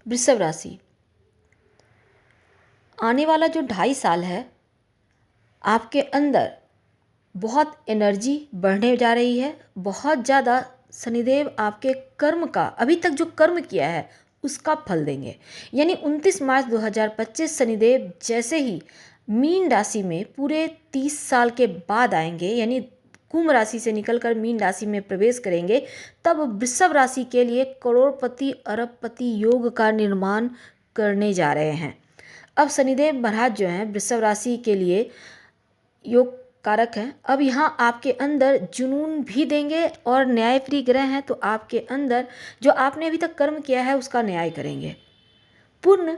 वृषभ राशि, आने वाला जो 2.5 साल है आपके अंदर बहुत एनर्जी बढ़ने जा रही है। बहुत ज़्यादा शनिदेव आपके कर्म का, अभी तक जो कर्म किया है उसका फल देंगे। यानी 29 मार्च 2025 शनिदेव जैसे ही मीन राशि में पूरे 30 साल के बाद आएंगे, यानी कुंभ राशि से निकलकर मीन राशि में प्रवेश करेंगे, तब वृषभ राशि के लिए करोड़पति अरबपति योग का निर्माण करने जा रहे हैं। अब शनिदेव महाराज जो हैं वृषभ राशि के लिए योग कारक हैं। अब यहाँ आपके अंदर जुनून भी देंगे और न्यायप्रिय ग्रह हैं, तो आपके अंदर जो आपने अभी तक कर्म किया है उसका न्याय करेंगे। पूर्ण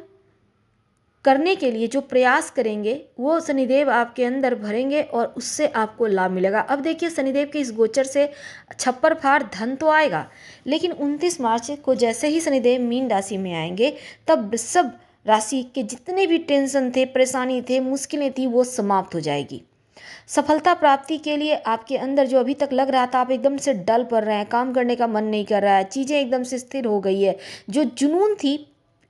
करने के लिए जो प्रयास करेंगे वो शनिदेव आपके अंदर भरेंगे और उससे आपको लाभ मिलेगा। अब देखिए, शनिदेव के इस गोचर से छप्पर फाड़ धन तो आएगा, लेकिन 29 मार्च को जैसे ही शनिदेव मीन राशि में आएंगे तब वृषभ राशि के जितने भी टेंशन थे, परेशानी थे, मुश्किलें थी, वो समाप्त हो जाएगी। सफलता प्राप्ति के लिए आपके अंदर जो अभी तक लग रहा था आप एकदम से डल पड़ रहे हैं, काम करने का मन नहीं कर रहा है, चीज़ें एकदम से स्थिर हो गई है, जो जुनून थी,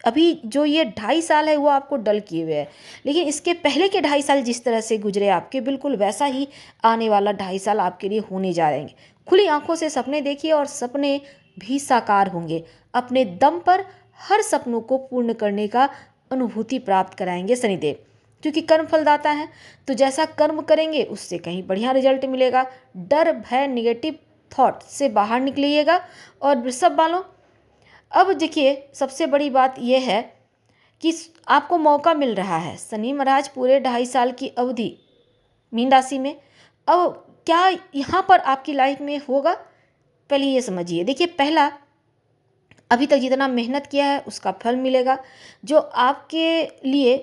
अभी जो ये 2.5 साल है वो आपको डल किए हुए है। लेकिन इसके पहले के 2.5 साल जिस तरह से गुजरे आपके, बिल्कुल वैसा ही आने वाला 2.5 साल आपके लिए होने जा रहे हैं। खुली आंखों से सपने देखिए और सपने भी साकार होंगे। अपने दम पर हर सपनों को पूर्ण करने का अनुभूति प्राप्त कराएंगे शनिदेव, क्योंकि कर्म फलदाता है। तो जैसा कर्म करेंगे उससे कहीं बढ़िया रिजल्ट मिलेगा। डर, भय, निगेटिव थॉट से बाहर निकलिएगा। और वृषभ वालों, अब देखिए, सबसे बड़ी बात यह है कि आपको मौका मिल रहा है। शनि महाराज पूरे 2.5 साल की अवधि मीन राशि में, अब क्या यहाँ पर आपकी लाइफ में होगा, पहले ये समझिए। देखिए, पहला, अभी तक जितना मेहनत किया है उसका फल मिलेगा। जो आपके लिए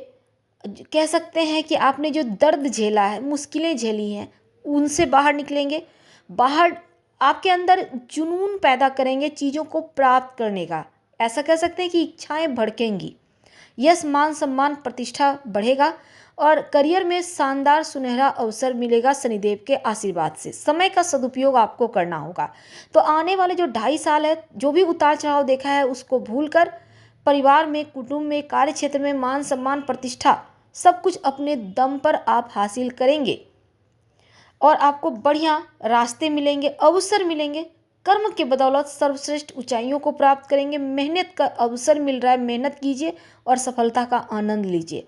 कह सकते हैं कि आपने जो दर्द झेला है, मुश्किलें झेली हैं, उनसे बाहर निकलेंगे। बाहर आपके अंदर जुनून पैदा करेंगे चीज़ों को प्राप्त करने का। ऐसा कह सकते हैं कि इच्छाएं भड़केंगी। यश, मान, सम्मान, प्रतिष्ठा बढ़ेगा और करियर में शानदार सुनहरा अवसर मिलेगा शनिदेव के आशीर्वाद से। समय का सदुपयोग आपको करना होगा। तो आने वाले जो 2.5 साल है, जो भी उतार चढ़ाव देखा है उसको भूलकर परिवार में, कुटुंब में, कार्य क्षेत्र में मान, सम्मान, प्रतिष्ठा सब कुछ अपने दम पर आप हासिल करेंगे और आपको बढ़िया रास्ते मिलेंगे, अवसर मिलेंगे। कर्म के बदौलत सर्वश्रेष्ठ ऊंचाइयों को प्राप्त करेंगे। मेहनत का अवसर मिल रहा है, मेहनत कीजिए और सफलता का आनंद लीजिए।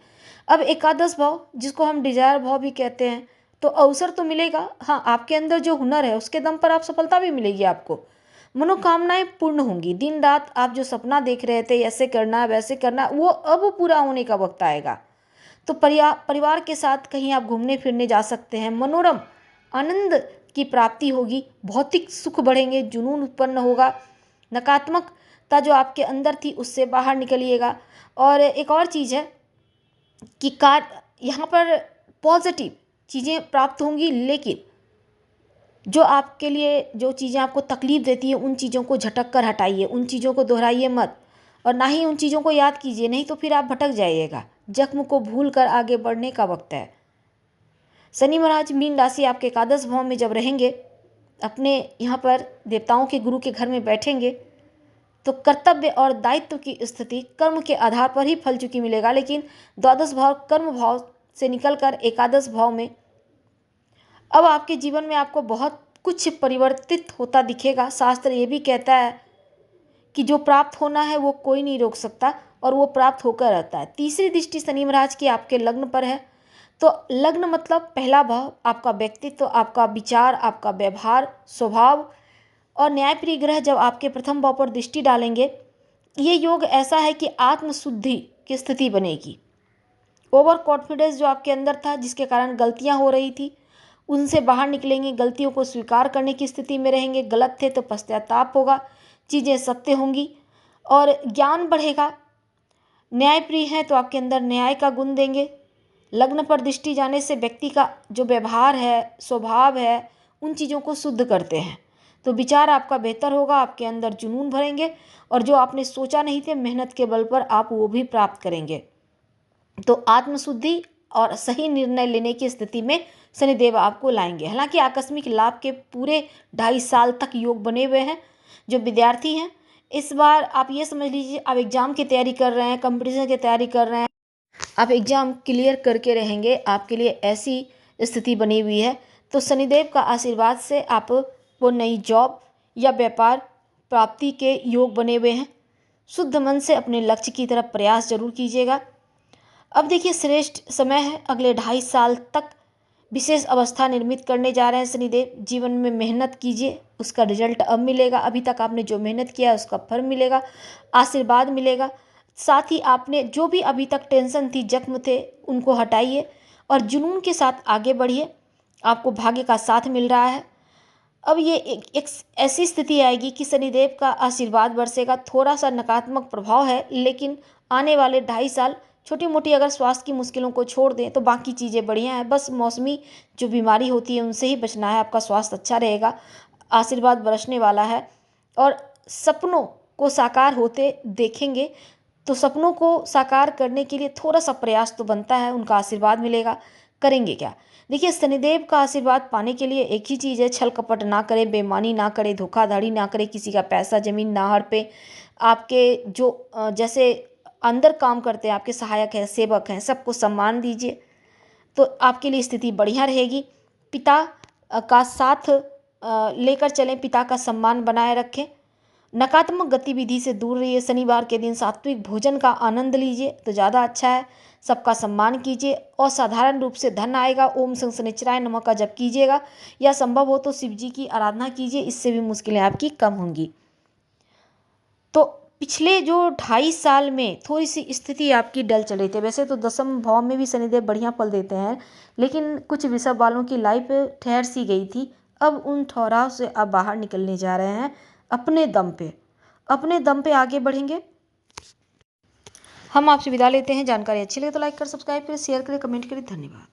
अब एकादश भाव, जिसको हम डिजायर भाव भी कहते हैं, तो अवसर तो मिलेगा। हाँ, आपके अंदर जो हुनर है उसके दम पर आप सफलता भी मिलेगी। आपको मनोकामनाएं पूर्ण होंगी। दिन रात आप जो सपना देख रहे थे, ऐसे करना वैसे करना, वो अब पूरा होने का वक्त आएगा। तो परिवार के साथ कहीं आप घूमने फिरने जा सकते हैं। मनोरम आनंद की प्राप्ति होगी। भौतिक सुख बढ़ेंगे, जुनून उत्पन्न होगा। नकारात्मकता जो आपके अंदर थी उससे बाहर निकलिएगा। और एक और चीज़ है कि यहाँ पर पॉजिटिव चीज़ें प्राप्त होंगी, लेकिन जो आपके लिए जो चीज़ें आपको तकलीफ देती है उन चीज़ों को झटक कर हटाइए, उन चीज़ों को दोहराइए मत और ना ही उन चीज़ों को याद कीजिए, नहीं तो फिर आप भटक जाइएगा। जख्म को भूल कर आगे बढ़ने का वक्त है। शनि महाराज मीन राशि आपके एकादश भाव में जब रहेंगे, अपने यहाँ पर देवताओं के गुरु के घर में बैठेंगे, तो कर्तव्य और दायित्व की स्थिति कर्म के आधार पर ही फल चुकी मिलेगा। लेकिन द्वादश भाव कर्म भाव से निकलकर एकादश भाव में अब आपके जीवन में आपको बहुत कुछ परिवर्तित होता दिखेगा। शास्त्र ये भी कहता है कि जो प्राप्त होना है वो कोई नहीं रोक सकता और वो प्राप्त होकर रहता है। तीसरी दृष्टि शनि महाराज की आपके लग्न पर है। तो लग्न मतलब पहला भाव, आपका व्यक्तित्व, आपका विचार, आपका व्यवहार, स्वभाव। और न्यायप्रिय ग्रह जब आपके प्रथम भाव पर दृष्टि डालेंगे, ये योग ऐसा है कि आत्मशुद्धि की स्थिति बनेगी। ओवर कॉन्फिडेंस जो आपके अंदर था, जिसके कारण गलतियां हो रही थी, उनसे बाहर निकलेंगे। गलतियों को स्वीकार करने की स्थिति में रहेंगे। गलत थे तो पश्चाताप होगा, चीज़ें सत्य होंगी और ज्ञान बढ़ेगा। न्यायप्रिय हैं तो आपके अंदर न्याय का गुण देंगे। लग्न पर दृष्टि जाने से व्यक्ति का जो व्यवहार है, स्वभाव है, उन चीज़ों को शुद्ध करते हैं। तो विचार आपका बेहतर होगा, आपके अंदर जुनून भरेंगे और जो आपने सोचा नहीं थे, मेहनत के बल पर आप वो भी प्राप्त करेंगे। तो आत्मशुद्धि और सही निर्णय लेने की स्थिति में शनिदेव आपको लाएंगे। हालांकि आकस्मिक लाभ के पूरे 2.5 साल तक योग बने हुए हैं। जो विद्यार्थी हैं इस बार आप ये समझ लीजिए, आप एग्ज़ाम की तैयारी कर रहे हैं, कंपटीशन की तैयारी कर रहे हैं, आप एग्ज़ाम क्लियर करके रहेंगे, आपके लिए ऐसी स्थिति बनी हुई है। तो शनिदेव का आशीर्वाद से आप वो नई जॉब या व्यापार प्राप्ति के योग बने हुए हैं। शुद्ध मन से अपने लक्ष्य की तरफ प्रयास जरूर कीजिएगा। अब देखिए, श्रेष्ठ समय है, अगले 2.5 साल तक विशेष अवस्था निर्मित करने जा रहे हैं शनिदेव। जीवन में मेहनत कीजिए, उसका रिजल्ट अब मिलेगा। अभी तक आपने जो मेहनत किया है उसका फल मिलेगा, आशीर्वाद मिलेगा। साथ ही आपने जो भी अभी तक टेंशन थी, जख्म थे, उनको हटाइए और जुनून के साथ आगे बढ़िए। आपको भाग्य का साथ मिल रहा है। अब ये एक ऐसी स्थिति आएगी कि शनिदेव का आशीर्वाद बरसेगा। थोड़ा सा नकारात्मक प्रभाव है, लेकिन आने वाले 2.5 साल छोटी मोटी अगर स्वास्थ्य की मुश्किलों को छोड़ दें तो बाकी चीज़ें बढ़िया हैं। बस मौसमी जो बीमारी होती है उनसे ही बचना है, आपका स्वास्थ्य अच्छा रहेगा। आशीर्वाद बरसने वाला है और सपनों को साकार होते देखेंगे। तो सपनों को साकार करने के लिए थोड़ा सा प्रयास तो बनता है, उनका आशीर्वाद मिलेगा। करेंगे क्या? देखिए, शनिदेव का आशीर्वाद पाने के लिए एक ही चीज़ है, छल कपट ना करें, बेईमानी ना करें, धोखाधड़ी ना करें, किसी का पैसा ज़मीन ना हड़पे। आपके जो जैसे अंदर काम करते हैं, आपके सहायक हैं, सेवक हैं, सबको सम्मान दीजिए, तो आपके लिए स्थिति बढ़िया रहेगी। पिता का साथ लेकर चलें, पिता का सम्मान बनाए रखें। नकारात्मक गतिविधि से दूर रहिए। शनिवार के दिन सात्विक भोजन का आनंद लीजिए तो ज़्यादा अच्छा है। सबका सम्मान कीजिए और साधारण रूप से धन आएगा। ओम शं शनिश्चराय नमः का जप कीजिएगा, या संभव हो तो शिव जी की आराधना कीजिए, इससे भी मुश्किलें आपकी कम होंगी। तो पिछले जो 2.5 साल में थोड़ी सी स्थिति आपकी डल चल रही थी। वैसे तो 10वें भाव में भी शनिदेव बढ़िया फल देते हैं, लेकिन कुछ वृषभ वालों की लाइफ ठहर सी गई थी। अब उन ठहराव से आप बाहर निकलने जा रहे हैं। अपने दम पे आगे बढ़ेंगे। हम आपसे विदा लेते हैं। जानकारी अच्छी लगे तो लाइक कर, सब्सक्राइब करें, शेयर करें, कमेंट करें। धन्यवाद।